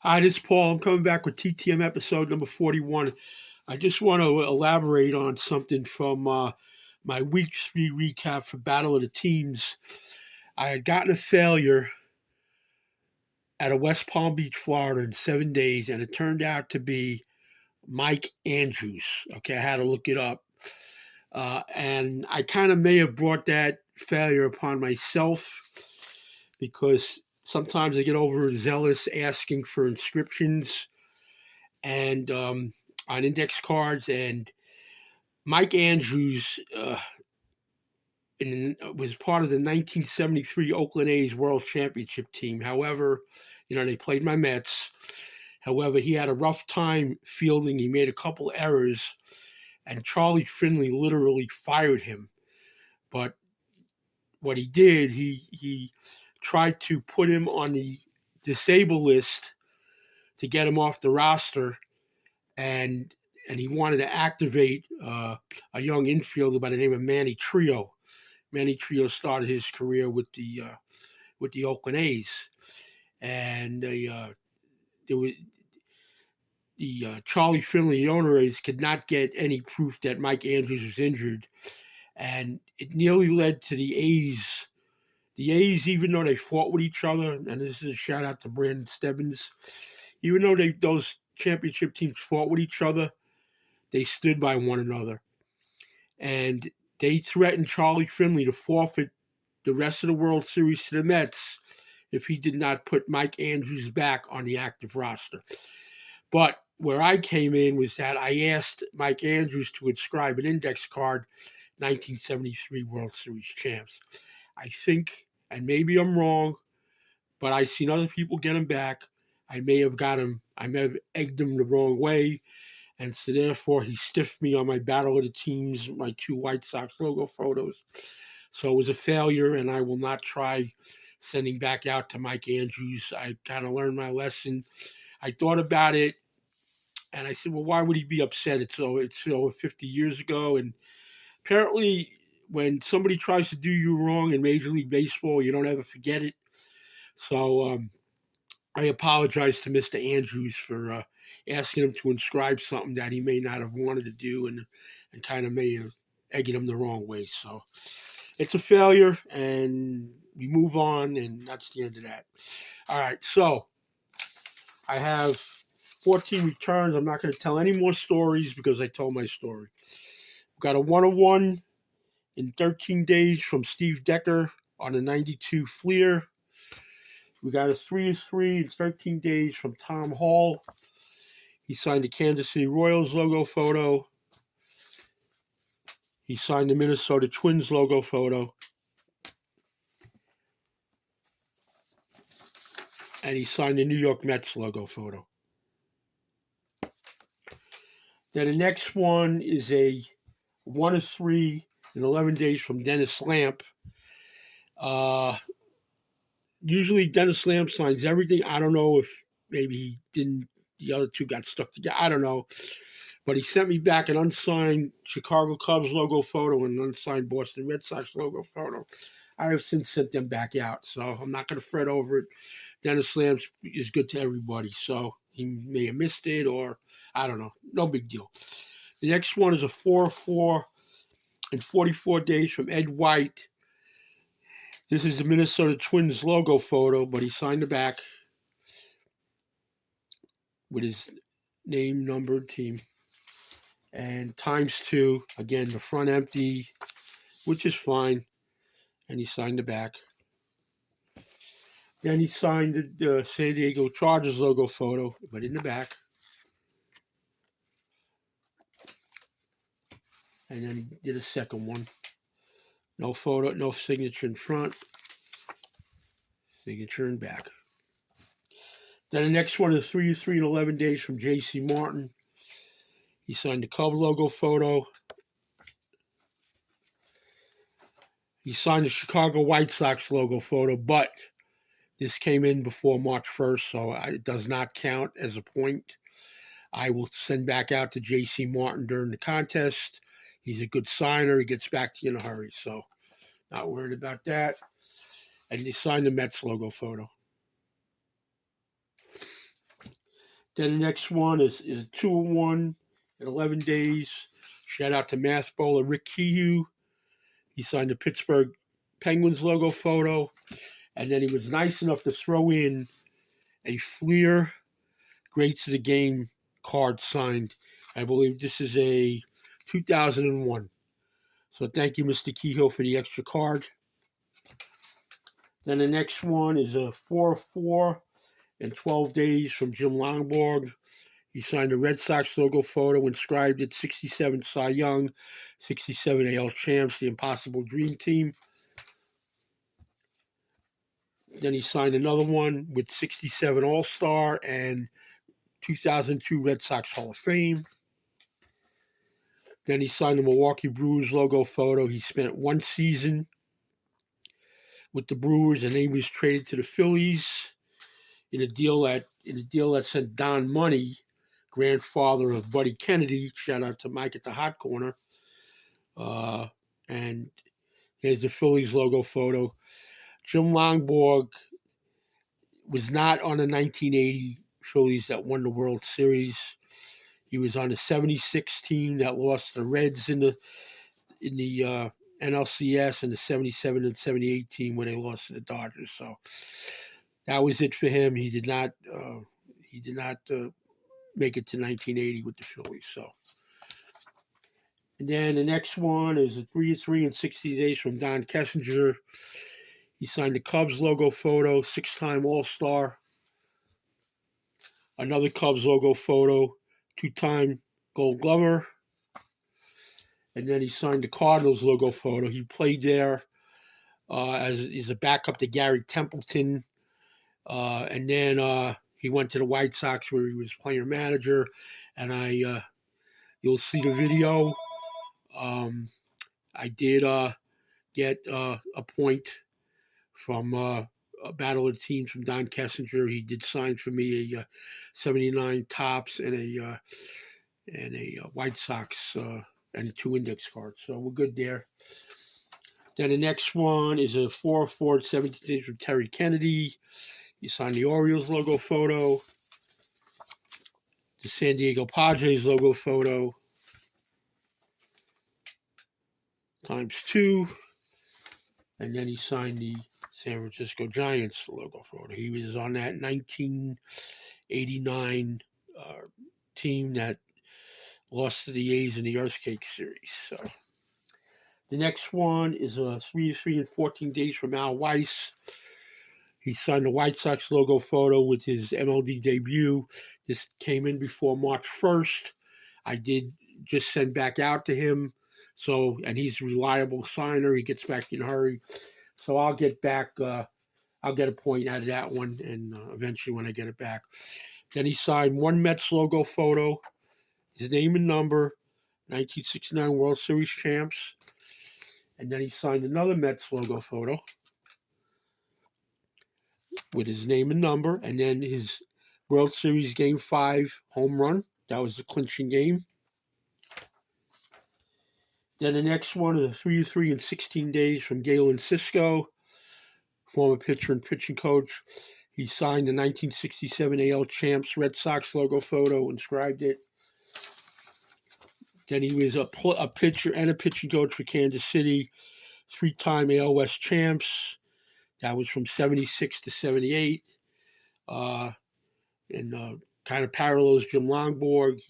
Hi, this is Paul. I'm coming back with TTM episode number 41. I just want to elaborate on something from my week 3 recap for Battle of the Teams. I had gotten a failure at a West Palm Beach, Florida in 7 days, and it turned out to be Mike Andrews. Okay, I had to look it up. And I kind of may have brought that failure upon myself because sometimes I get overzealous asking for inscriptions and on index cards. And Mike Andrews was part of the 1973 Oakland A's World Championship team. However, they played my Mets. However, he had a rough time fielding. He made a couple errors, and Charlie Finley literally fired him. But what he did, he tried to put him on the disabled list to get him off the roster, and he wanted to activate a young infielder by the name of Manny Trio. Manny Trio started his career with the Oakland A's, and there was Charlie Finley, the owner, could not get any proof that Mike Andrews was injured, and it nearly led to the A's. The A's, even though they fought with each other, and this is a shout out to Brandon Stebbins, even though those championship teams fought with each other, they stood by one another. And they threatened Charlie Finley to forfeit the rest of the World Series to the Mets if he did not put Mike Andrews back on the active roster. But where I came in was that I asked Mike Andrews to inscribe an index card, 1973 World Series champs. I think, and maybe I'm wrong, but I've seen other people get him back. I may have egged him the wrong way. And so therefore he stiffed me on my Battle of the Teams, my 2 White Sox logo photos. So it was a failure, and I will not try sending back out to Mike Andrews. I kind of learned my lesson. I thought about it, and I said, well, why would he be upset? It's over 50 years ago, and apparently when somebody tries to do you wrong in Major League Baseball, you don't ever forget it. So I apologize to Mr. Andrews for asking him to inscribe something that he may not have wanted to do, and kind of may have egged him the wrong way. So it's a failure, and we move on, and that's the end of that. All right, so I have 14 returns. I'm not going to tell any more stories because I told my story. We've got a 101 in 13 days from Steve Decker on a 92 Fleer. We got a 3-3 in 13 days from Tom Hall. He signed the Kansas City Royals logo photo. He signed the Minnesota Twins logo photo. And he signed the New York Mets logo photo. Then the next one is a 1-3 in 11 days from Dennis Lamp. Usually Dennis Lamp signs everything. I don't know if maybe he didn't, the other two got stuck together. I don't know. But he sent me back an unsigned Chicago Cubs logo photo and an unsigned Boston Red Sox logo photo. I have since sent them back out, so I'm not going to fret over it. Dennis Lamp is good to everybody, so he may have missed it, or I don't know. No big deal. The next one is a 4-4 in 44 days from Ed White. This is the Minnesota Twins logo photo, but he signed the back with his name, number, team. And ×2, again, the front empty, which is fine. And he signed the back. Then he signed the San Diego Chargers logo photo, but in the back. And then he did a second one. No photo, no signature in front. Signature in back. Then the next one is 3-3 in 11 days from J.C. Martin. He signed the Cub logo photo. He signed the Chicago White Sox logo photo, but this came in before March 1st, so it does not count as a point. I will send back out to J.C. Martin during the contest. He's a good signer. He gets back to you in a hurry, so not worried about that. And he signed the Mets logo photo. Then the next one is a 2-1 in 11 days. Shout out to math bowler Rick Kehoe. He signed the Pittsburgh Penguins logo photo. And then he was nice enough to throw in a Fleer Greats of the Game card signed. I believe this is a 2001. So thank you, Mr. Kehoe, for the extra card. Then the next one is a 4-4 in 12 days from Jim Longborg. He signed the Red Sox logo photo, inscribed it 67 Cy Young, 67 AL Champs, the Impossible Dream Team. Then he signed another one with 67 All-Star and 2002 Red Sox Hall of Fame. Then he signed the Milwaukee Brewers logo photo. He spent one season with the Brewers, and then he was traded to the Phillies in a deal that sent Don Money, grandfather of Buddy Kennedy. Shout out to Mike at the Hot Corner. And here's the Phillies logo photo. Jim Longborg was not on the 1980 Phillies that won the World Series. He was on the 76 team that lost to the Reds in the NLCS, and the 77 and 78 team where they lost to the Dodgers. So that was it for him. He did not make it to 1980 with the Phillies. So, and then the next one is a 3-3 in 60 days from Don Kessinger. He signed the Cubs logo photo, 6-time All-Star. Another Cubs logo photo, 2-time Gold Glover. And then he signed the Cardinals logo photo. He played there as a backup to Gary Templeton. And then he went to the White Sox where he was player manager. And you'll see the video. I did get a point from a Battle of the Teams from Don Kessinger. He did sign for me a 79 Topps and a White Sox and 2 index cards. So we're good there. Then the next one is a 4-4 17 days from Terry Kennedy. He signed the Orioles logo photo, the San Diego Padres logo photo, ×2, and then he signed the San Francisco Giants logo photo. He was on that 1989 team that lost to the A's in the Earthquake Series. So the next one is a 3-3 in 14 days from Al Weiss. He signed the White Sox logo photo with his MLB debut. This came in before March 1st. I did just send back out to him. So, and he's a reliable signer. He gets back in a hurry. So I'll get back, I'll get a point out of that one, and eventually when I get it back. Then he signed one Mets logo photo, his name and number, 1969 World Series champs. And then he signed another Mets logo photo with his name and number, and then his World Series Game 5 home run. That was the clinching game. Then the next one is a 3-3 in 16 days from Galen Cisco, former pitcher and pitching coach. He signed the 1967 AL Champs Red Sox logo photo, inscribed it. Then he was a pitcher and a pitching coach for Kansas City, 3-time AL West Champs. That was from 76 to 78. And kind of parallels Jim Longborg.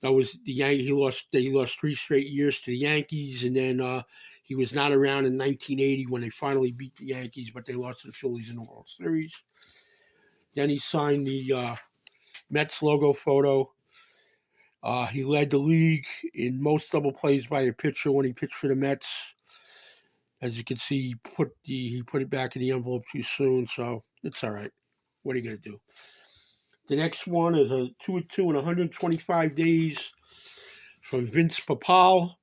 That was the Yankees. He lost 3 straight years to the Yankees, and then he was not around in 1980 when they finally beat the Yankees, but they lost to the Phillies in the World Series. Then he signed the Mets logo photo. He led the league in most double plays by a pitcher when he pitched for the Mets. As you can see, he put it back in the envelope too soon, so it's all right. What are you going to do? The next one is a 2-2 in 125 days from Vince Papal.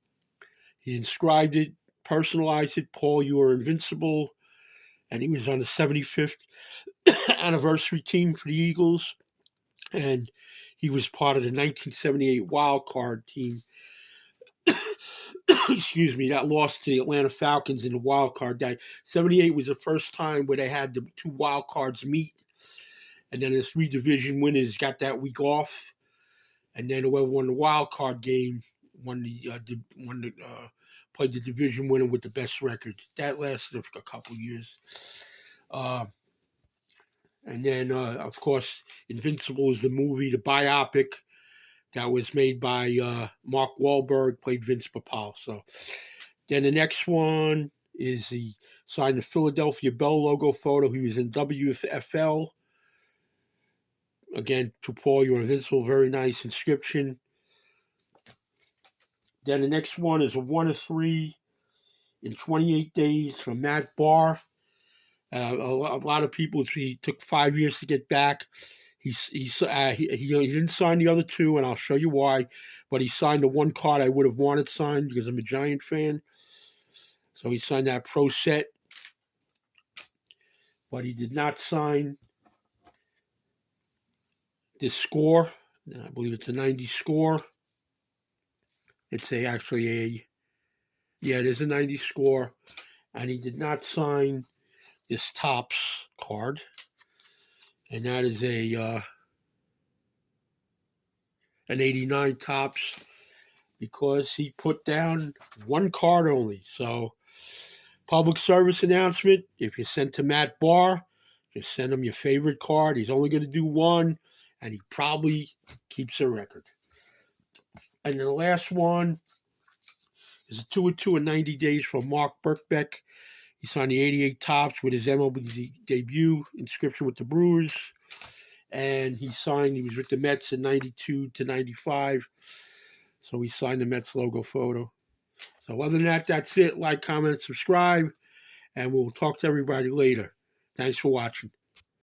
He inscribed it, personalized it, Paul, you are invincible. And he was on the 75th anniversary team for the Eagles. And he was part of the 1978 wild card team. Excuse me, that lost to the Atlanta Falcons in the wild card day. 78 was the first time where they had the 2 wild cards meet. And then the 3 division winners got that week off. And then whoever won the wild card game played the division winner with the best record. That lasted a couple years. And then, of course, Invincible is the movie, the biopic that was made by Mark Wahlberg, played Vince Papale. So then the next one is he signed the Philadelphia Bell logo photo. He was in WFL. Again, to Paul, you're invincible. Very nice inscription. Then the next one is a 1 of 3 in 28 days from Matt Barr. A lot of people, he took 5 years to get back. He didn't sign the other 2, and I'll show you why. But he signed the 1 card I would have wanted signed because I'm a Giant fan. So he signed that pro set. But he did not sign this score. I believe it's a 90 score. It's it is a 90 score. And he did not sign this Topps card. And that is an 89 Topps because he put down 1 card only. So, public service announcement, if you send to Matt Barr, just send him your favorite card. He's only going to do 1, and he probably keeps a record. And the last one is a 2 of 2 in 90 days from Mark Birkbeck. He signed the 88 Topps with his MLB debut inscription with the Brewers. And he was with the Mets in 92 to 95. So he signed the Mets logo photo. So other than that, that's it. Like, comment, subscribe. And we'll talk to everybody later. Thanks for watching.